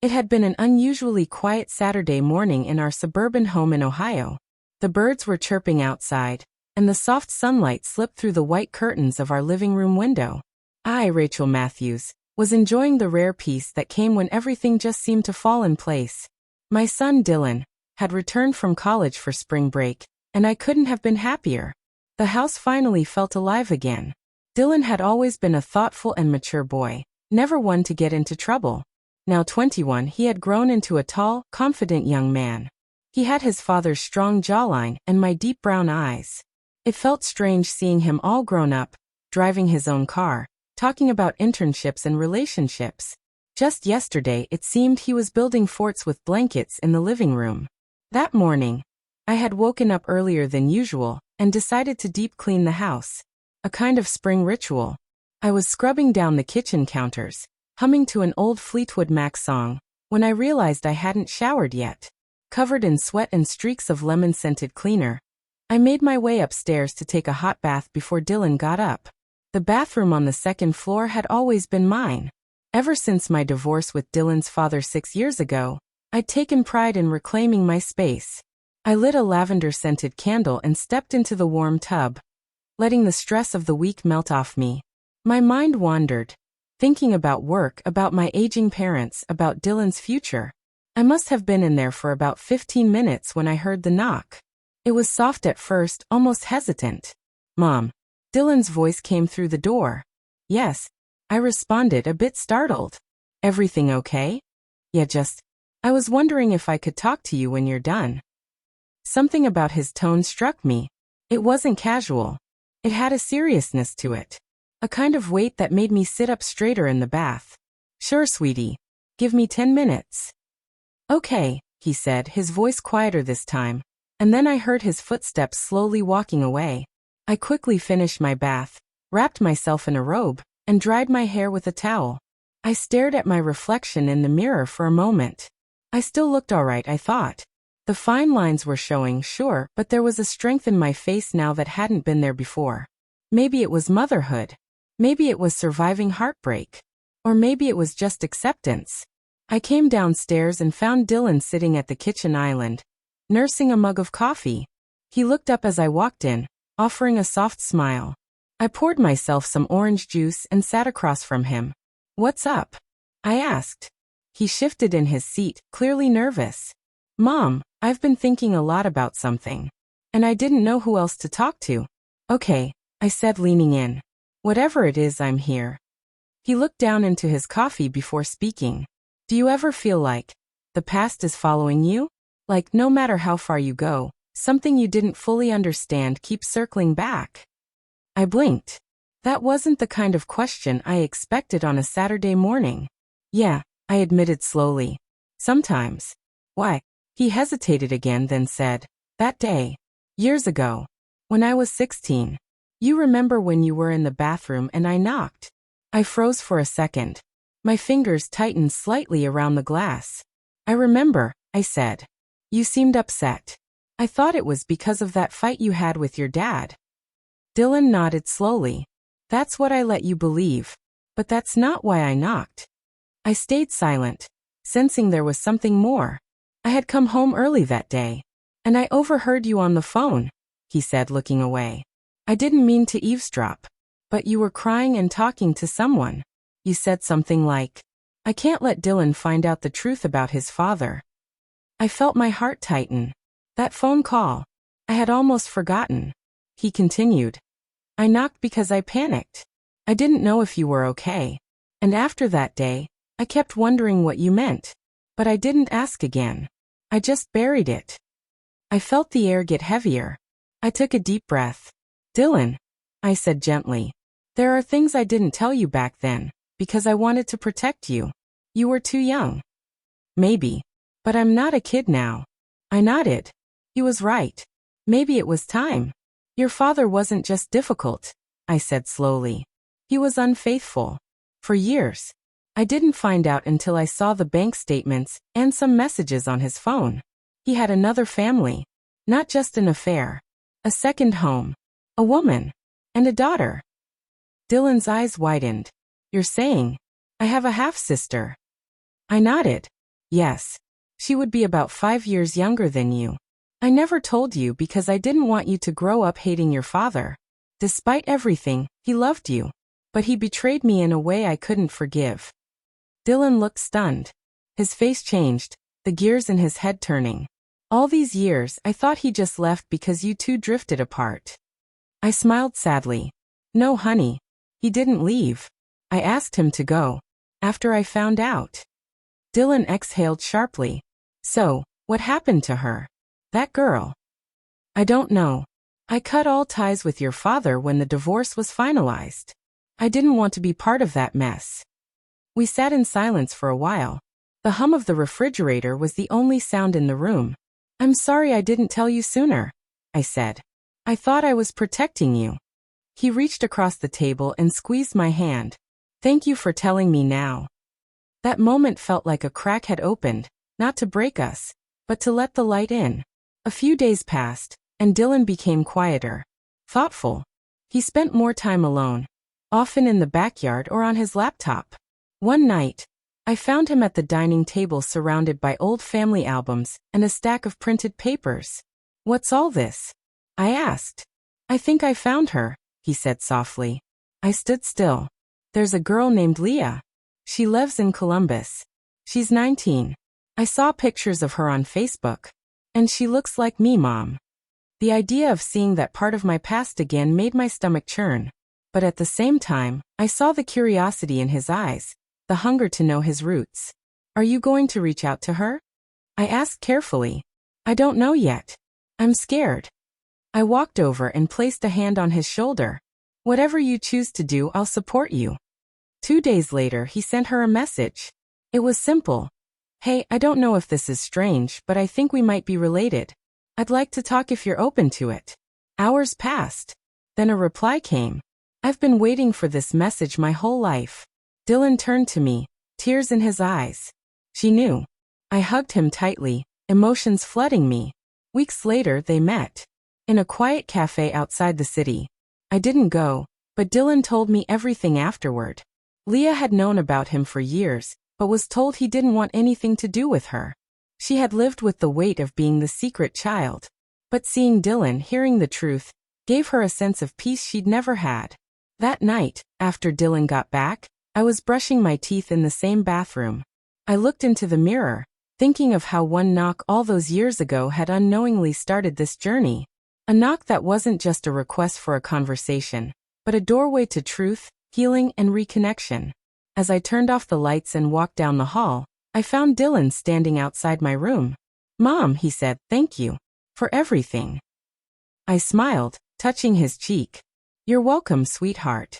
It had been an unusually quiet Saturday morning in our suburban home in Ohio. The birds were chirping outside, and the soft sunlight slipped through the white curtains of our living room window. I, Rachel Matthews, was enjoying the rare peace that came when everything just seemed to fall in place. My son Dylan had returned from college for spring break, and I couldn't have been happier. The house finally felt alive again. Dylan had always been a thoughtful and mature boy, never one to get into trouble. Now 21, he had grown into a tall, confident young man. He had his father's strong jawline and my deep brown eyes. It felt strange seeing him all grown up, driving his own car, talking about internships and relationships. Just yesterday it seemed he was building forts with blankets in the living room. That morning, I had woken up earlier than usual and decided to deep clean the house. A kind of spring ritual. I was scrubbing down the kitchen counters, humming to an old Fleetwood Mac song, when I realized I hadn't showered yet. Covered in sweat and streaks of lemon-scented cleaner, I made my way upstairs to take a hot bath before Dylan got up. The bathroom on the second floor had always been mine. Ever since my divorce with Dylan's father 6 years ago, I'd taken pride in reclaiming my space. I lit a lavender-scented candle and stepped into the warm tub, letting the stress of the week melt off me. My mind wandered, thinking about work, about my aging parents, about Dylan's future. I must have been in there for about 15 minutes when I heard the knock. It was soft at first, almost hesitant. "Mom." Dylan's voice came through the door. "Yes," I responded, a bit startled. "Everything okay?" "Yeah, just. I was wondering if I could talk to you when you're done." Something about his tone struck me. It wasn't casual. It had a seriousness to it. A kind of weight that made me sit up straighter in the bath. "Sure, sweetie. Give me 10 minutes. "Okay," he said, his voice quieter this time. And then I heard his footsteps slowly walking away. I quickly finished my bath, wrapped myself in a robe, and dried my hair with a towel. I stared at my reflection in the mirror for a moment. I still looked all right, I thought. The fine lines were showing, sure, but there was a strength in my face now that hadn't been there before. Maybe it was motherhood. Maybe it was surviving heartbreak. Or maybe it was just acceptance. I came downstairs and found Dylan sitting at the kitchen island, nursing a mug of coffee. He looked up as I walked in, offering a soft smile. I poured myself some orange juice and sat across from him. "What's up?" I asked. He shifted in his seat, clearly nervous. "Mom, I've been thinking a lot about something. And I didn't know who else to talk to." "Okay," I said, leaning in. "Whatever it is, I'm here." He looked down into his coffee before speaking. "Do you ever feel like the past is following you? Like no matter how far you go, something you didn't fully understand keeps circling back?" I blinked. That wasn't the kind of question I expected on a Saturday morning. "Yeah," I admitted slowly. "Sometimes." "Why?" He hesitated again, then said, "That day. Years ago. When I was 16. You remember when you were in the bathroom and I knocked?" I froze for a second. My fingers tightened slightly around the glass. "I remember," I said. "You seemed upset. I thought it was because of that fight you had with your dad." Dylan nodded slowly. "That's what I let you believe. But that's not why I knocked." I stayed silent, sensing there was something more. "I had come home early that day, and I overheard you on the phone," he said, looking away. "I didn't mean to eavesdrop. But you were crying and talking to someone. You said something like, 'I can't let Dylan find out the truth about his father.'" I felt my heart tighten. That phone call. I had almost forgotten. He continued. "I knocked because I panicked. I didn't know if you were okay. And after that day, I kept wondering what you meant. But I didn't ask again. I just buried it." I felt the air get heavier. I took a deep breath. "Dylan," I said gently, "there are things I didn't tell you back then, because I wanted to protect you. You were too young." "Maybe. But I'm not a kid now." I nodded. He was right. Maybe it was time. "Your father wasn't just difficult," I said slowly. "He was unfaithful. For years. I didn't find out until I saw the bank statements and some messages on his phone. He had another family. Not just an affair. A second home. A woman. And a daughter." Dylan's eyes widened. "You're saying, I have a half-sister?" I nodded. Yes. She would be about 5 years younger than you. I never told you because I didn't want you to grow up hating your father. Despite everything, he loved you. But he betrayed me in a way I couldn't forgive. Dylan looked stunned. His face changed, the gears in his head turning. All these years, I thought he just left because you two drifted apart. I smiled sadly. No, honey. He didn't leave. I asked him to go. After I found out. Dylan exhaled sharply. So, what happened to her? That girl. I don't know. I cut all ties with your father when the divorce was finalized. I didn't want to be part of that mess. We sat in silence for a while. The hum of the refrigerator was the only sound in the room. I'm sorry I didn't tell you sooner, I said. I thought I was protecting you. He reached across the table and squeezed my hand. Thank you for telling me now. That moment felt like a crack had opened, not to break us, but to let the light in. A few days passed, and Dylan became quieter, thoughtful. He spent more time alone, often in the backyard or on his laptop. One night, I found him at the dining table surrounded by old family albums and a stack of printed papers. What's all this? I asked. I think I found her, he said softly. I stood still. There's a girl named Leah. She lives in Columbus. She's 19. I saw pictures of her on Facebook. And she looks like me, Mom. The idea of seeing that part of my past again made my stomach churn. But at the same time, I saw the curiosity in his eyes, the hunger to know his roots. Are you going to reach out to her? I asked carefully. I don't know yet. I'm scared. I walked over and placed a hand on his shoulder. Whatever you choose to do, I'll support you. 2 days later, he sent her a message. It was simple. Hey, I don't know if this is strange, but I think we might be related. I'd like to talk if you're open to it. Hours passed. Then a reply came. I've been waiting for this message my whole life. Dylan turned to me, tears in his eyes. She knew. I hugged him tightly, emotions flooding me. Weeks later, they met. In a quiet cafe outside the city. I didn't go, but Dylan told me everything afterward. Leah had known about him for years, but was told he didn't want anything to do with her. She had lived with the weight of being the secret child. But seeing Dylan, hearing the truth, gave her a sense of peace she'd never had. That night, after Dylan got back, I was brushing my teeth in the same bathroom. I looked into the mirror, thinking of how one knock all those years ago had unknowingly started this journey. A knock that wasn't just a request for a conversation, but a doorway to truth, healing, and reconnection. As I turned off the lights and walked down the hall, I found Dylan standing outside my room. Mom, he said, thank you for everything. I smiled, touching his cheek. You're welcome, sweetheart.